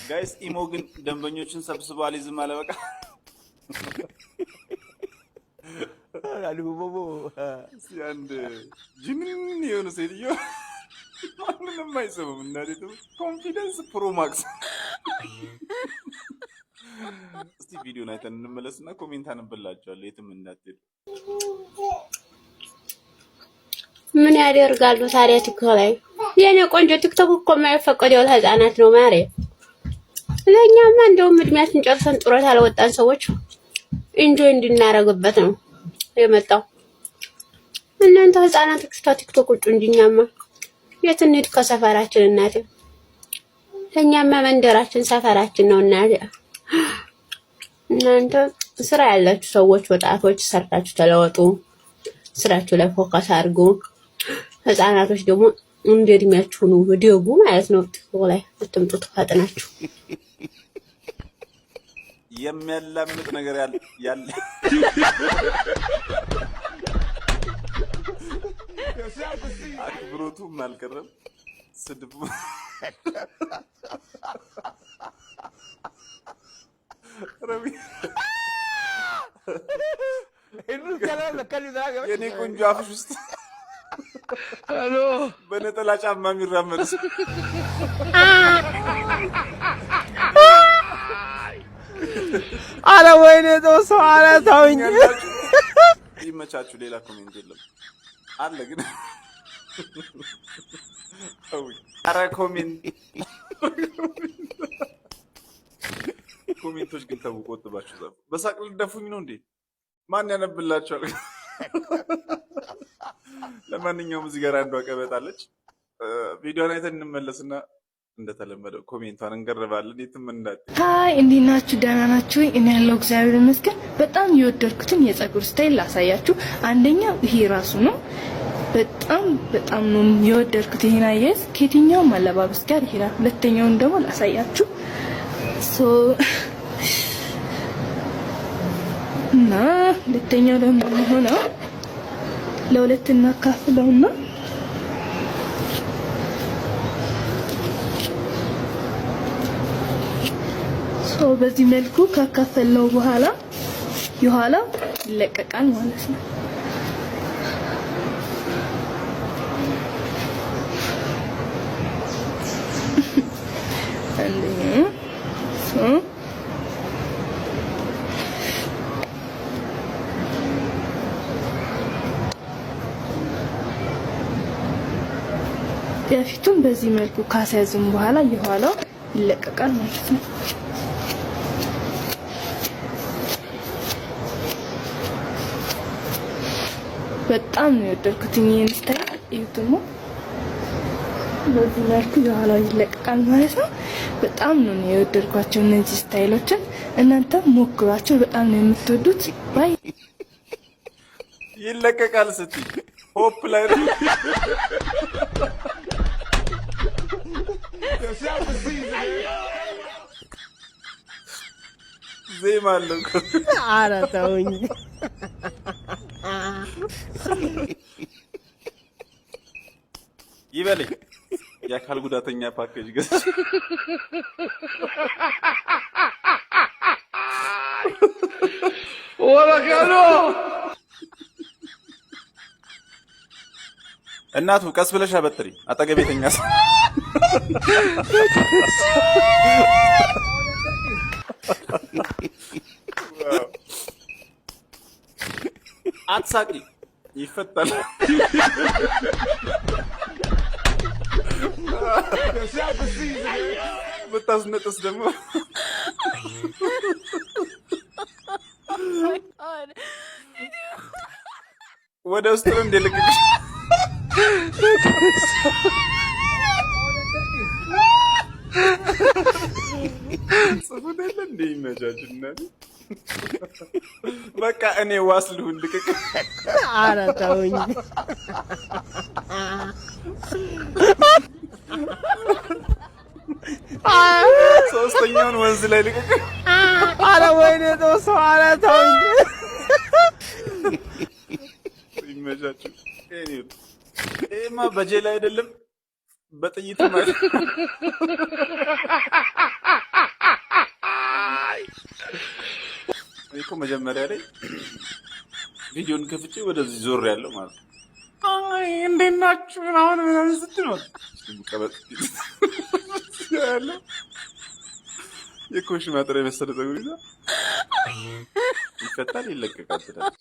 ጋይስ ኢሞ ግን ደንበኞችን ሰብስቦ አልይዝም አለ። በቃ አልቦቦ አንድ ጅንን የሆነ ሴትዮ ማንንም አይሰማም። እናቴ ኮንፊደንስ ፕሮ ማክስ። እስቲ ቪዲዮን አይተን እንመለስና ኮሜንት አነብላችኋለሁ። የትም እንዳትሄዱ። ምን ያደርጋሉ ታዲያ ቲክቶክ ላይ? የኔ ቆንጆ ቲክቶክ እኮ የማይፈቀደው ለህፃናት ነው ማሬ። ለኛማ እንደውም እድሜያችን ጨርሰን ጡረታ ያልወጣን ሰዎች ኢንጆይ እንድናረግበት ነው የመጣው። እናንተ ህፃናት ቲክቶክ ውጭ እንጂኛማ የት እንሂድ ከሰፈራችን እናቴ። ለኛማ መንደራችን ሰፈራችን ነው እናቴ። እናንተ ስራ ያላችሁ ሰዎች ወጣቶች ሰርታችሁ ተለወጡ። ስራችሁ ላይ ፎከስ አድርጉ። ህፃናቶች ደግሞ እንደ እድሜያችሁ ነው ወዲያው ማለት ነው ቲክቶክ ላይ አትምጡት ፈጥናችሁ። የሚያላምጥ ነገር ያለ አክብሮቱም አልቀረም ስድቡ ረቢ የኔ ቆንጆ አፍሽ ውስጥ በነጠላ ጫማ የሚራመድ አረ ወይኔ ተወሰው አረ ተውኝ። ይመቻችሁ። ሌላ ኮሜንት የለም አለ ግን አረ ኮሜንቶች ግን ተው፣ ቆጥባችሁ ጻፉ። በሳቅ ልደፉኝ ነው እንዴ? ማን ያነብላችኋል? ለማንኛውም እዚህ ጋር አንዷ ቀበጣለች። ቪዲዮን አይተን እንመለስና እንደተለመደው ኮሜንቷን እንገርባለን። የትም እንዳትሄዱ። ሃይ እንዴት ናችሁ? ደህና ናችሁ? እኔ ያለው እግዚአብሔር ይመስገን። በጣም የወደድኩትን የፀጉር ስታይል ላሳያችሁ። አንደኛው ይሄ ራሱ ነው። በጣም ነው የወደድኩት። ይሄን አያይዝ ከየትኛውም አለባበስ ጋር ይሄዳል። ሁለተኛውን ደግሞ ላሳያችሁ። እና ሁለተኛው ደግሞ የሚሆነው ለሁለት እናካፍለውና በዚህ መልኩ ካካፈልነው በኋላ የኋላው ይለቀቃል ማለት ነው። የፊቱን በዚህ መልኩ ካስያዝን በኋላ የኋላው ይለቀቃል ማለት ነው። በጣም ነው የወደድኩት ይሄን ስታይል። ይሄው በዚህ መልኩ የኋላው ይለቀቃል ማለት ነው። በጣም ነው የወደድኳቸው እነዚህ ስታይሎችን። እናንተ ሞክሯቸው፣ በጣም ነው የምትወዱት። ባይ ይለቀቃል ስትይ ሆፕ ላይ ዜማ አለው። ኧረ ተውኝ። ይበለኝ የአካል ጉዳተኛ ፓኬጅ ገዝቼ ወራካሎ እናቱ ቀስ ብለሽ አበጥሪ። አጠገቤ ተኛ ሰው አትሳቂ፣ ይፈታል። ብታስነጥስ ደግሞ ወደ ውስጥ ነው እንደልቅሽ ጽፉት የለ እንደ ይመቻችና በቃ እኔ ዋስ ልሁን ልቅቅ። ኧረ ተውኝ። ሶስተኛውን ወንዝ ላይ ልቅቅ። ኧረ ወይኔ ተወሰው ኧረ ተውኝ። ይመቻችሁ። ይሄማ በጄል አይደለም በጥይት ማለት እኮ መጀመሪያ ላይ ቪዲዮን ከፍቼ ወደዚህ ዞር ያለው ማለት ነው። አይ እንዴት ናችሁ ምናምን ስትል ነው ቀበጥ ያለው የኮሽ ማጥሪያ መሰለ ፀጉር ይዛ ይፈታል ይለቀቃል ትላለች።